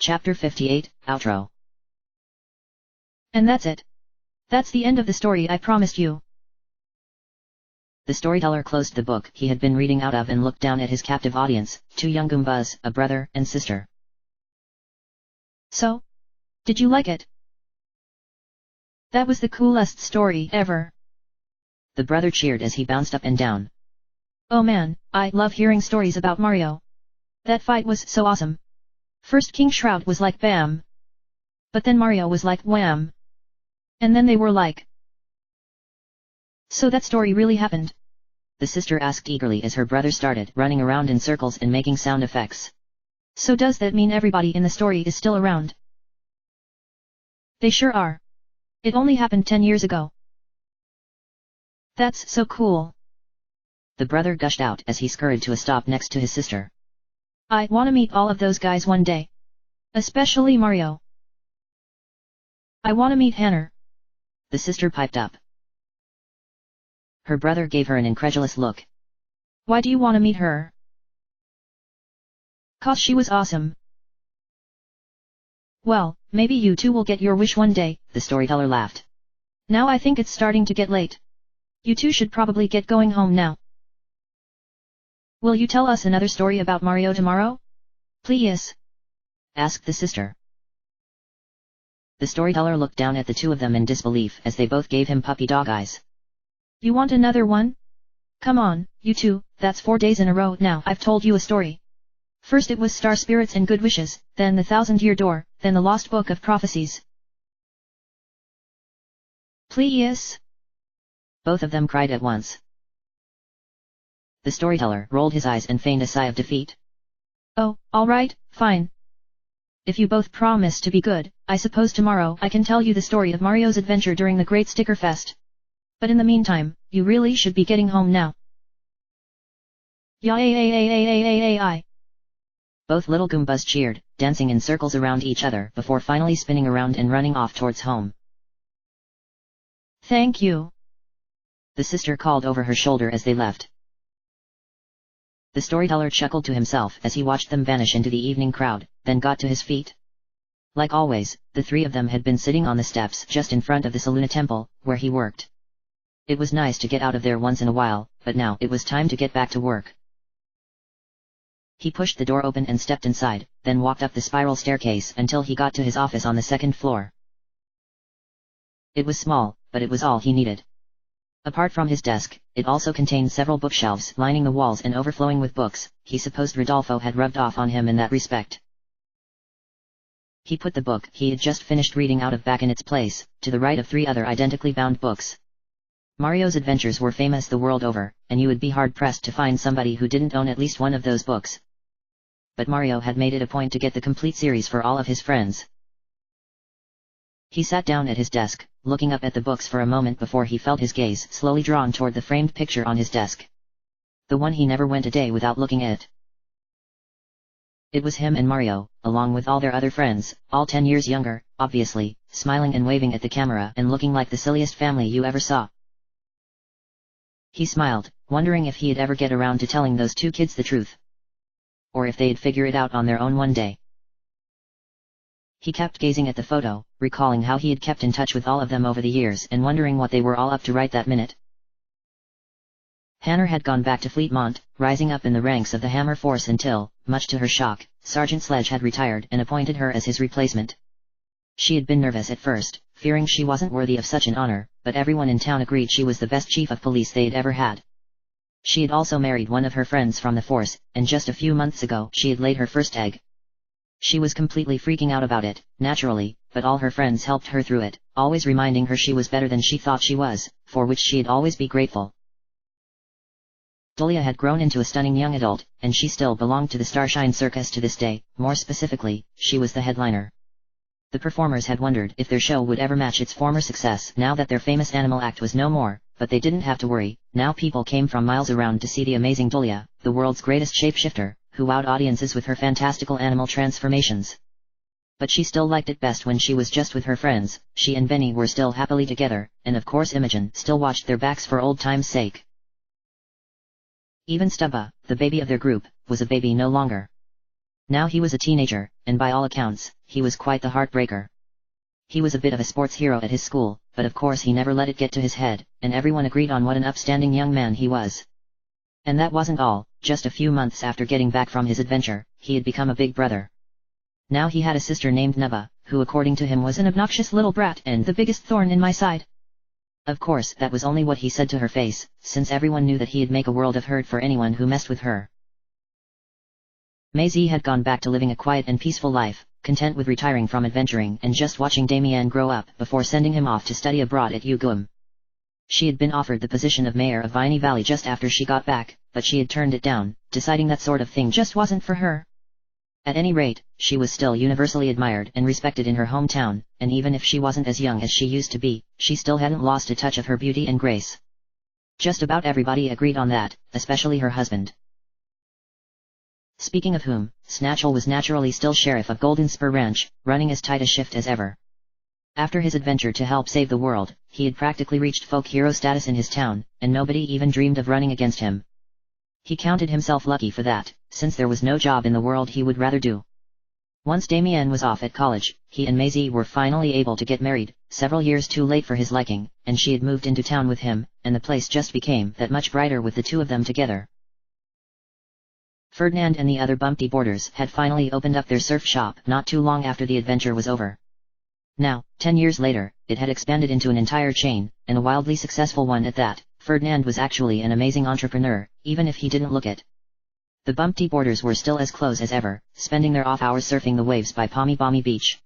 Chapter 58, Outro. And that's it. That's the end of the story I promised you. The storyteller closed the book he had been reading out of and looked down at his captive audience, 2 young Goombas, a brother and sister. So? Did you like it? That was the coolest story ever. The brother cheered as he bounced up and down. Oh man, I love hearing stories about Mario. That fight was so awesome. First King Shroud was like bam. But then Mario was like wham. And then they were like. So that story really happened? The sister asked eagerly as her brother started running around in circles and making sound effects. So does that mean everybody in the story is still around? They sure are. It only happened 10 years ago. That's so cool. The brother gushed out as he scurried to a stop next to his sister. I wanna meet all of those guys one day. Especially Mario. I wanna meet Hannah. The sister piped up. Her brother gave her an incredulous look. Why do you wanna meet her? 'Cause she was awesome. Well, maybe you two will get your wish one day, the storyteller laughed. Now I think it's starting to get late. You two should probably get going home now. Will you tell us another story about Mario tomorrow? Please? Asked the sister. The storyteller looked down at the two of them in disbelief as they both gave him puppy dog eyes. You want another one? Come on, you two, that's 4 days in a row now I've told you a story. First it was Star Spirits and Good Wishes, then the 1000-Year Door, then the Lost Book of Prophecies. Please? Both of them cried at once. The storyteller rolled his eyes and feigned a sigh of defeat. Oh, alright, fine. If you both promise to be good, I suppose tomorrow I can tell you the story of Mario's adventure during the Great Sticker Fest. But in the meantime, you really should be getting home now. Yay! Both little Goombas cheered, dancing in circles around each other before finally spinning around and running off towards home. Thank you. The sister called over her shoulder as they left. The storyteller chuckled to himself as he watched them vanish into the evening crowd, then got to his feet. Like always, the 3 of them had been sitting on the steps just in front of the Saluna Temple, where he worked. It was nice to get out of there once in a while, but now it was time to get back to work. He pushed the door open and stepped inside, then walked up the spiral staircase until he got to his office on the 2nd floor. It was small, but it was all he needed. Apart from his desk, it also contained several bookshelves lining the walls and overflowing with books. He supposed Rodolfo had rubbed off on him in that respect. He put the book he had just finished reading out of back in its place, to the right of 3 other identically bound books. Mario's adventures were famous the world over, and you would be hard-pressed to find somebody who didn't own at least one of those books. But Mario had made it a point to get the complete series for all of his friends. He sat down at his desk, looking up at the books for a moment before he felt his gaze slowly drawn toward the framed picture on his desk. The one he never went a day without looking at. It was him and Mario, along with all their other friends, all 10 years younger, obviously, smiling and waving at the camera and looking like the silliest family you ever saw. He smiled, wondering if he'd ever get around to telling those 2 kids the truth. Or if they'd figure it out on their own one day. He kept gazing at the photo, recalling how he had kept in touch with all of them over the years and wondering what they were all up to right that minute. Hannah had gone back to Fleetmont, rising up in the ranks of the Hammer Force until, much to her shock, Sergeant Sledge had retired and appointed her as his replacement. She had been nervous at first, fearing she wasn't worthy of such an honor, but everyone in town agreed she was the best chief of police they'd ever had. She had also married one of her friends from the force, and just a few months ago she had laid her first egg. She was completely freaking out about it, naturally, but all her friends helped her through it, always reminding her she was better than she thought she was, for which she'd always be grateful. Dulia had grown into a stunning young adult, and she still belonged to the Starshine Circus to this day. More specifically, she was the headliner. The performers had wondered if their show would ever match its former success now that their famous animal act was no more, but they didn't have to worry. Now people came from miles around to see the amazing Dulia, the world's greatest shapeshifter, who wowed audiences with her fantastical animal transformations. But she still liked it best when she was just with her friends. She and Benny were still happily together, and of course Imogen still watched their backs for old time's sake. Even Stubba, the baby of their group, was a baby no longer. Now he was a teenager, and by all accounts, he was quite the heartbreaker. He was a bit of a sports hero at his school, but of course he never let it get to his head, and everyone agreed on what an upstanding young man he was. And that wasn't all. Just a few months after getting back from his adventure, he had become a big brother. Now he had a sister named Neva, who according to him was an obnoxious little brat and the biggest thorn in my side. Of course that was only what he said to her face, since everyone knew that he'd make a world of hurt for anyone who messed with her. Maisie had gone back to living a quiet and peaceful life, content with retiring from adventuring and just watching Damien grow up before sending him off to study abroad at UGM. She had been offered the position of mayor of Viney Valley just after she got back, but she had turned it down, deciding that sort of thing just wasn't for her. At any rate, she was still universally admired and respected in her hometown, and even if she wasn't as young as she used to be, she still hadn't lost a touch of her beauty and grace. Just about everybody agreed on that, especially her husband. Speaking of whom, Snatchel was naturally still sheriff of Golden Spur Ranch, running as tight a shift as ever. After his adventure to help save the world, he had practically reached folk hero status in his town, and nobody even dreamed of running against him. He counted himself lucky for that, since there was no job in the world he would rather do. Once Damien was off at college, he and Maisie were finally able to get married, several years too late for his liking, and she had moved into town with him, and the place just became that much brighter with the two of them together. Ferdinand and the other bumpty boarders had finally opened up their surf shop not too long after the adventure was over. Now, 10 years later, it had expanded into an entire chain, and a wildly successful one at that. Ferdinand was actually an amazing entrepreneur, even if he didn't look it. The bumpty boarders were still as close as ever, spending their off hours surfing the waves by Palmy Balmy Beach.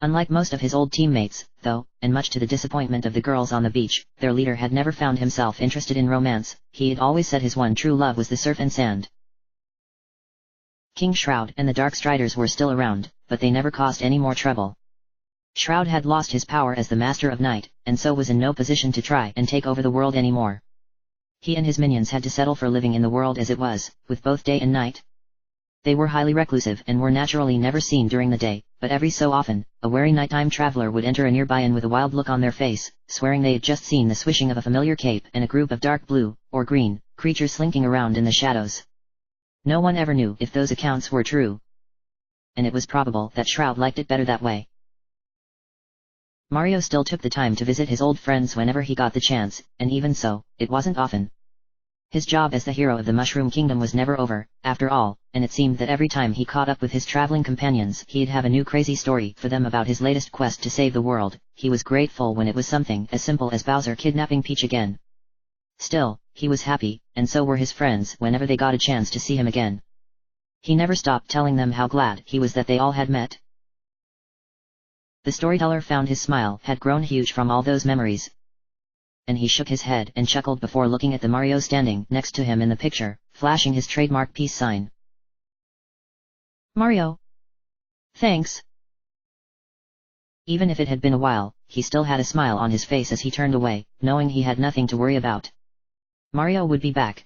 Unlike most of his old teammates, though, and much to the disappointment of the girls on the beach, their leader had never found himself interested in romance. He had always said his one true love was the surf and sand. King Shroud and the Dark Striders were still around, but they never caused any more trouble. Shroud had lost his power as the Master of Night, and so was in no position to try and take over the world anymore. He and his minions had to settle for living in the world as it was, with both day and night. They were highly reclusive and were naturally never seen during the day, but every so often, a wary nighttime traveler would enter a nearby inn with a wild look on their face, swearing they had just seen the swishing of a familiar cape and a group of dark blue, or green, creatures slinking around in the shadows. No one ever knew if those accounts were true. And it was probable that Shroud liked it better that way. Mario still took the time to visit his old friends whenever he got the chance, and even so, it wasn't often. His job as the hero of the Mushroom Kingdom was never over, after all, and it seemed that every time he caught up with his traveling companions he'd have a new crazy story for them about his latest quest to save the world. He was grateful when it was something as simple as Bowser kidnapping Peach again. Still, he was happy, and so were his friends whenever they got a chance to see him again. He never stopped telling them how glad he was that they all had met. The storyteller found his smile had grown huge from all those memories. And he shook his head and chuckled before looking at the Mario standing next to him in the picture, flashing his trademark peace sign. Mario. Thanks. Even if it had been a while, he still had a smile on his face as he turned away, knowing he had nothing to worry about. Mario would be back.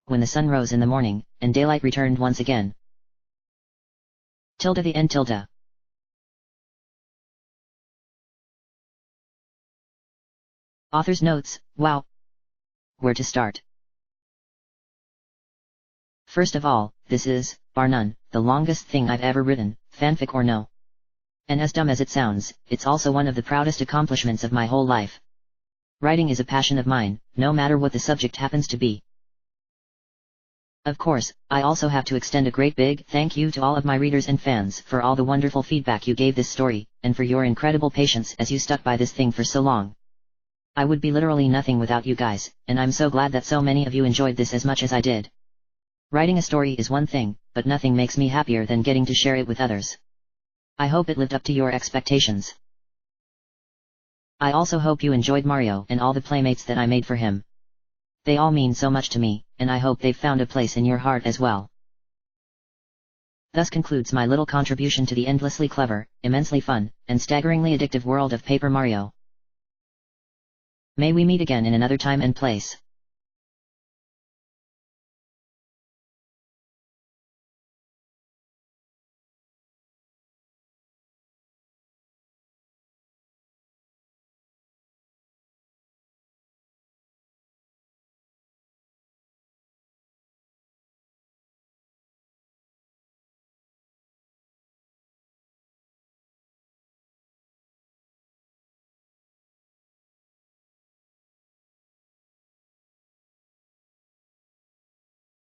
When the sun rose in the morning, and daylight returned once again. The end. Author's notes. Wow. Where to start? First of all, this is, bar none, the longest thing I've ever written, fanfic or no. And as dumb as it sounds, it's also one of the proudest accomplishments of my whole life. Writing is a passion of mine, no matter what the subject happens to be. Of course, I also have to extend a great big thank you to all of my readers and fans for all the wonderful feedback you gave this story, and for your incredible patience as you stuck by this thing for so long. I would be literally nothing without you guys, and I'm so glad that so many of you enjoyed this as much as I did. Writing a story is one thing, but nothing makes me happier than getting to share it with others. I hope it lived up to your expectations. I also hope you enjoyed Mario and all the playmates that I made for him. They all mean so much to me, and I hope they've found a place in your heart as well. Thus concludes my little contribution to the endlessly clever, immensely fun, and staggeringly addictive world of Paper Mario. May we meet again in another time and place.